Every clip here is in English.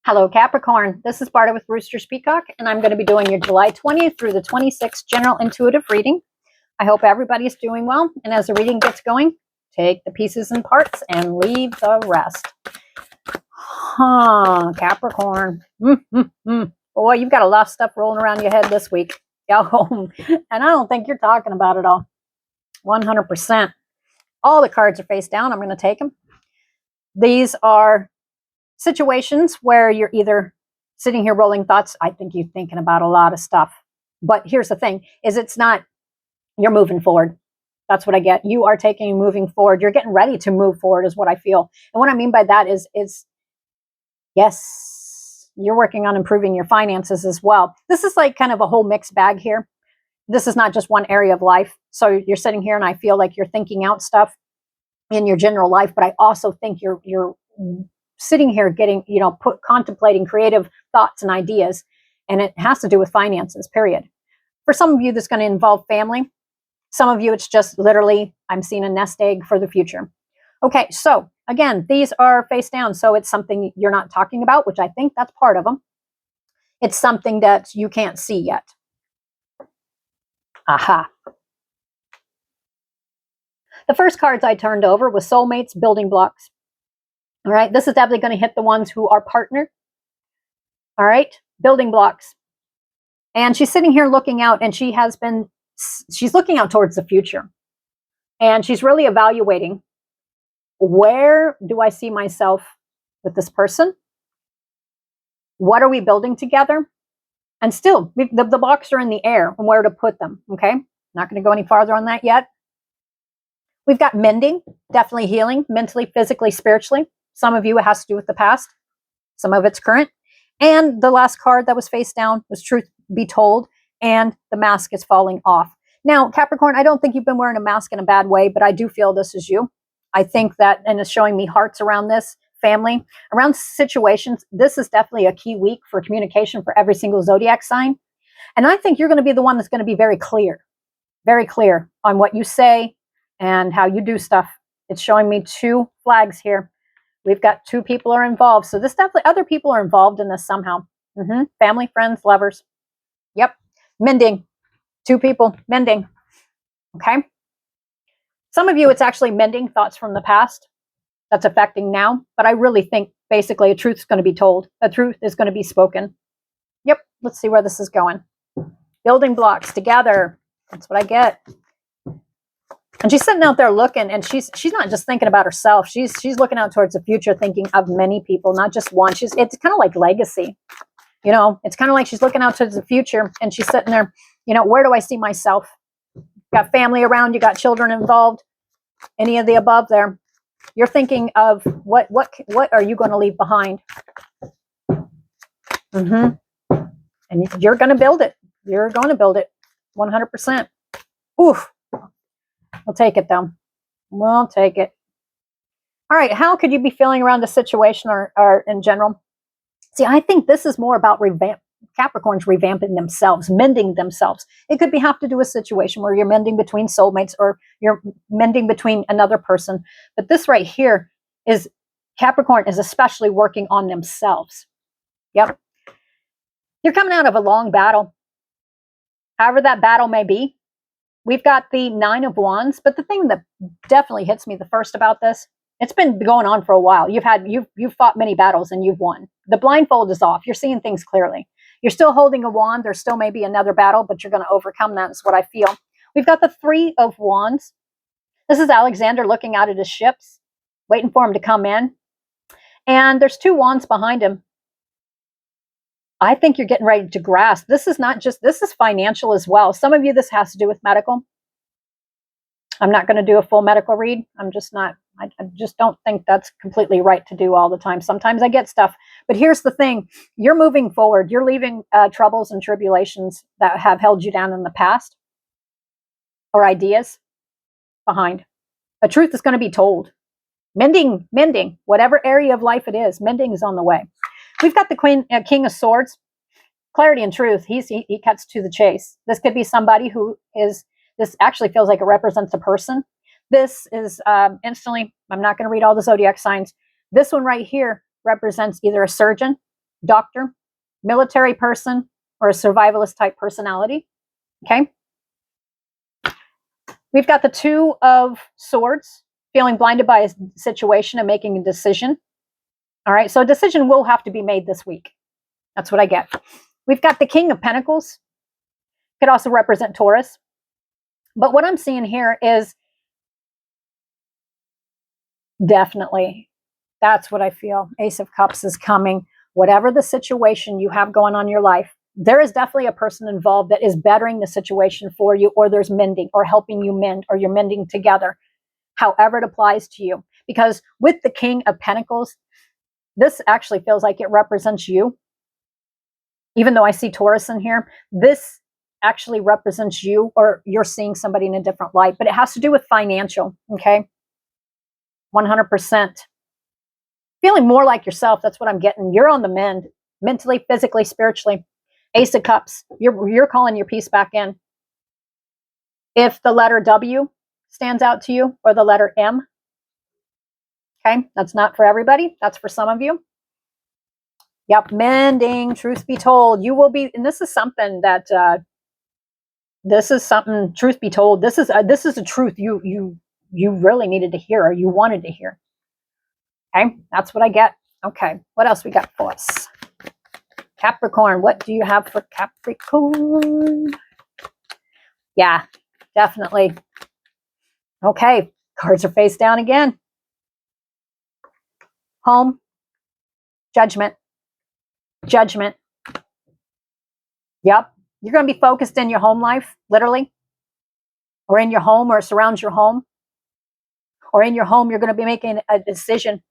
Hello, Capricorn. This is Barta with Roosters, Peacock, and I'm going to be doing your July 20th through the 26th general intuitive reading. I hope everybody's doing well, and as the reading gets going, take the pieces and parts and leave the rest. Capricorn. Boy, you've got a lot of stuff rolling around your head this week. And I don't think you're talking about it all. 100%. All the cards are face down. I'm going to take them. These are situations where you're either sitting here rolling thoughts. I think you're thinking about a lot of stuff. But here's the thing, is it's not, you're moving forward. That's what I get. You are taking and moving forward. You're getting ready to move forward is what I feel. And what I mean by that is yes, you're working on improving your finances as well. This is like kind of a whole mixed bag here. This is not just one area of life. So you're sitting here and I feel like you're thinking out stuff in your general life, but I also think you're sitting here getting, contemplating creative thoughts and ideas, and it has to do with finances, period. For some of you, that's going to involve family. Some of you, it's just literally, I'm seeing a nest egg for the future. Okay, so again, these are face down, so it's something you're not talking about, which I think that's part of them. It's something that you can't see yet. Aha. The first cards I turned over was soulmates, building blocks. All right, this is definitely going to hit the ones who are partnered. All right, building blocks. And she's sitting here looking out, and she's looking out towards the future. And she's really evaluating, where do I see myself with this person? What are we building together? And still, the blocks are in the air and where to put them, okay? Not going to go any farther on that yet. We've got mending, definitely healing, mentally, physically, spiritually. Some of you, it has to do with the past. Some of it's current. And the last card that was face down was truth be told, and the mask is falling off. Now, Capricorn, I don't think you've been wearing a mask in a bad way, but I do feel this is you. I think that, and it's showing me hearts around this, family, around situations. This is definitely a key week for communication for every single Zodiac sign. And I think you're going to be the one that's going to be very clear on what you say and how you do stuff. It's showing me two flags here. We've got two people are involved. So this definitely, other people are involved in this somehow. Family, friends, lovers. Yep. Mending. Two people mending. Okay. Some of you, it's actually mending thoughts from the past that's affecting now. But I really think basically a truth is going to be told. A truth is going to be spoken. Yep. Let's see where this is going. Building blocks together. That's what I get. And she's sitting out there looking, and she's not just thinking about herself. She's looking out towards the future, thinking of many people, not just one. It's kind of like legacy. It's kind of like she's looking out towards the future, and she's sitting there, where do I see myself? Got family around, you got children involved, any of the above there. You're thinking of what are you going to leave behind? And you're going to build it. You're going to build it 100%. Oof. We'll take it, though. We'll take it. All right. How could you be feeling around the situation or in general? See, I think this is more about Capricorns revamping themselves, mending themselves. It could have to do with a situation where you're mending between soulmates or you're mending between another person. But this right here is Capricorn is especially working on themselves. Yep. You're coming out of a long battle. However that battle may be. We've got the 9 of Wands, but the thing that definitely hits me the first about this, it's been going on for a while. You've fought many battles and you've won. The blindfold is off. You're seeing things clearly. You're still holding a wand. There still may be another battle, but you're going to overcome that is what I feel. We've got the 3 of Wands. This is Alexander looking out at his ships, waiting for him to come in. And there's 2 wands behind him. I think you're getting ready to grasp. This is financial as well. Some of you, this has to do with medical. I'm not going to do a full medical read. I just don't think that's completely right to do all the time. Sometimes I get stuff. But here's the thing. You're moving forward. You're leaving troubles and tribulations that have held you down in the past or ideas behind. A truth is going to be told. Mending, whatever area of life it is, mending is on the way. We've got the King of Swords, clarity and truth. He cuts to the chase. This could be somebody who is, this actually feels like it represents a person. This is instantly, I'm not going to read all the Zodiac signs. This one right here represents either a surgeon, doctor, military person, or a survivalist type personality. Okay. We've got the Two of Swords, feeling blinded by a situation and making a decision. All right. So a decision will have to be made this week. That's what I get. We've got the King of Pentacles. Could also represent Taurus. But what I'm seeing here is definitely, that's what I feel. Ace of Cups is coming. Whatever the situation you have going on in your life, there is definitely a person involved that is bettering the situation for you, or there's mending or helping you mend, or you're mending together, however it applies to you. Because with the King of Pentacles, this actually feels like it represents you. Even though I see Taurus in here, this actually represents you, or you're seeing somebody in a different light, but it has to do with financial, okay? 100%. Feeling more like yourself, that's what I'm getting. You're on the mend, mentally, physically, spiritually. Ace of Cups, you're calling your peace back in. If the letter W stands out to you, or the letter M, okay, that's not for everybody. That's for some of you. Yep, mending, truth be told, you will be, and this is something that, truth be told, this is a truth you really needed to hear, or you wanted to hear. Okay, that's what I get. Okay, what else we got for us? Capricorn, what do you have for Capricorn? Yeah, definitely. Okay, cards are face down again. Home, judgment, judgment. Yep, you're going to be focused in your home life, literally, or in your home, or surrounds your home, or in your home, you're going to be making a decision.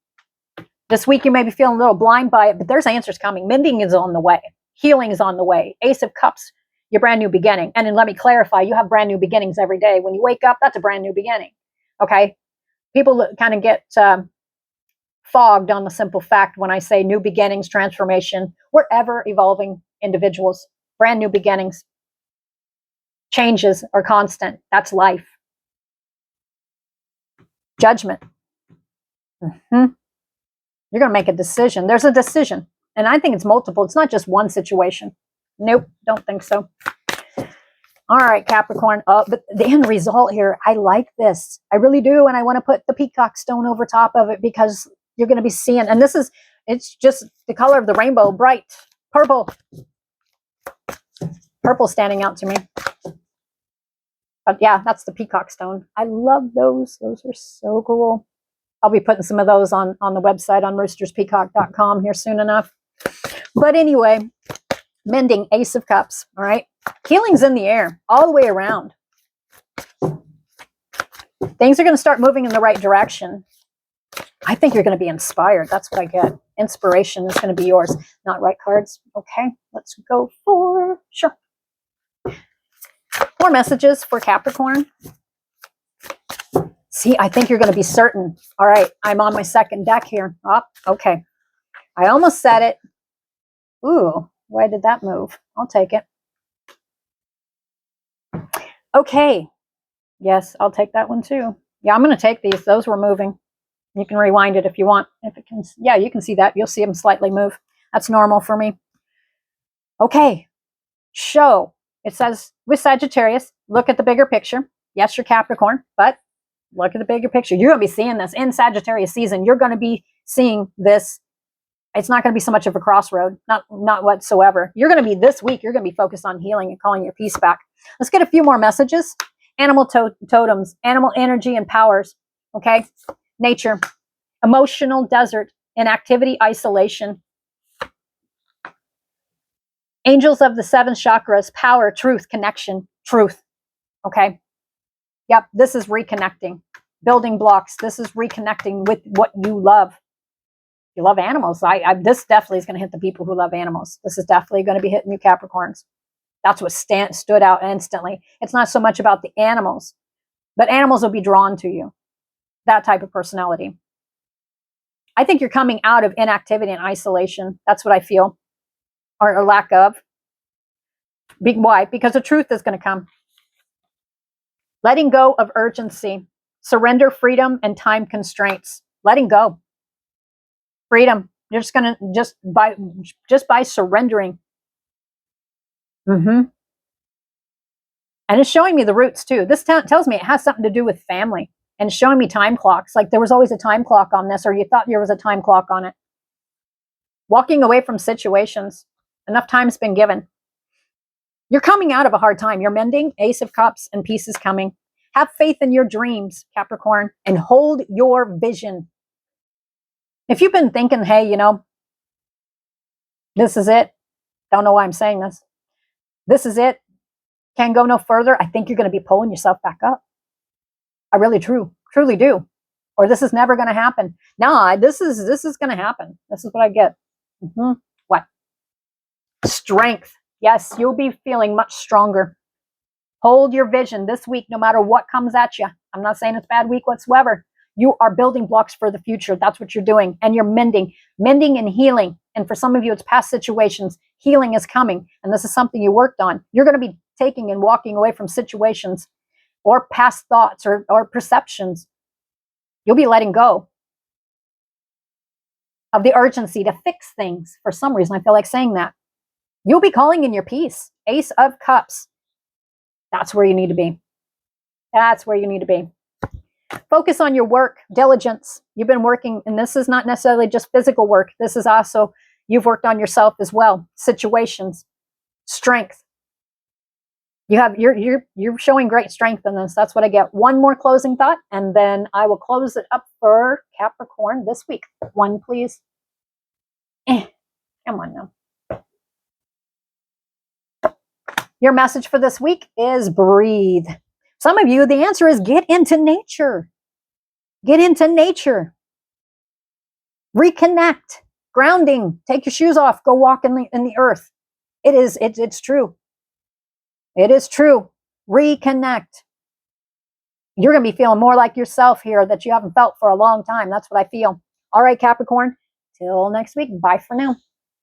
This week, you may be feeling a little blind by it, but there's answers coming. Mending is on the way. Healing is on the way. Ace of Cups, your brand new beginning. And then let me clarify, you have brand new beginnings every day. When you wake up, that's a brand new beginning. Okay? People kind of get fogged on the simple fact when I say new beginnings, transformation. We're ever evolving individuals. Brand new beginnings. Changes are constant. That's life. Judgment. You're going to make a decision. There's a decision. And I think it's multiple. It's not just one situation. Nope, don't think so. All right, Capricorn. But the end result here, I like this. I really do. And I want to put the Peacock stone over top of it, because you're going to be seeing, and it's just the color of the rainbow, bright purple. Purple standing out to me. But yeah, that's the Peacock stone. I love those. Those are so cool. I'll be putting some of those on the website on roosterspeacock.com here soon enough. But anyway, mending, Ace of Cups, all right? Healing's in the air all the way around. Things are going to start moving in the right direction. I think you're going to be inspired. That's what I get. Inspiration is going to be yours. Not right cards. Okay, let's go for, sure. More messages for Capricorn. See, I think you're going to be certain. All right, I'm on my second deck here. Oh, okay. I almost said it. Ooh, why did that move? I'll take it. Okay. Yes, I'll take that one too. Yeah, I'm going to take these. Those were moving. You can rewind it if you want. If it can, yeah, you can see that. You'll see them slightly move. That's normal for me. Okay. Show. It says with Sagittarius, look at the bigger picture. Yes, you're Capricorn, but look at the bigger picture. You're going to be seeing this in Sagittarius season. You're going to be seeing this. It's not going to be so much of a crossroad, not whatsoever. You're going to be, this week, you're going to be focused on healing and calling your peace back. Let's get a few more messages. Animal totems, animal energy and powers, okay? Nature, emotional desert, inactivity, isolation. Angels of the seven chakras, power, truth, connection, truth, okay? Yep, this is reconnecting. Building blocks, this is reconnecting with what you love. You love animals. This definitely is going to hit the people who love animals. This is definitely going to be hitting you Capricorns. That's what stood out instantly. It's not so much about the animals, but animals will be drawn to you. That type of personality. I think you're coming out of inactivity and isolation. That's what I feel. Or lack of. Why? Because the truth is going to come. Letting go of urgency. Surrender, freedom, and time constraints. Letting go. Freedom. You're just going to, just by surrendering. And it's showing me the roots too. This tells me it has something to do with family, and it's showing me time clocks. Like there was always a time clock on this, or you thought there was a time clock on it. Walking away from situations. Enough time's been given. You're coming out of a hard time. You're mending. Ace of Cups and Peace is coming. Have faith in your dreams, Capricorn, and hold your vision. If you've been thinking, hey, you know, this is it. Don't know why I'm saying this. This is it. Can't go no further. I think you're going to be pulling yourself back up. I really truly do. Or this is never going to happen. Nah, this is going to happen. This is what I get. What? Strength. Yes, you'll be feeling much stronger. Hold your vision this week, no matter what comes at you. I'm not saying it's a bad week whatsoever. You are building blocks for the future. That's what you're doing. And you're mending and healing. And for some of you, it's past situations. Healing is coming. And this is something you worked on. You're going to be taking and walking away from situations or past thoughts or perceptions. You'll be letting go of the urgency to fix things. For some reason, I feel like saying that. You'll be calling in your peace. Ace of Cups. That's where you need to be. That's where you need to be. Focus on your work, diligence. You've been working, and this is not necessarily just physical work. This is also, you've worked on yourself as well. Situations, strength. You're showing great strength in this. That's what I get. One more closing thought, and then I will close it up for Capricorn this week. One, please. Come on now. Your message for this week is breathe. Some of you, the answer is get into nature. Get into nature. Reconnect. Grounding. Take your shoes off. Go walk in the earth. It's true. It is true. Reconnect. You're going to be feeling more like yourself here that you haven't felt for a long time. That's what I feel. All right, Capricorn. Till next week. Bye for now.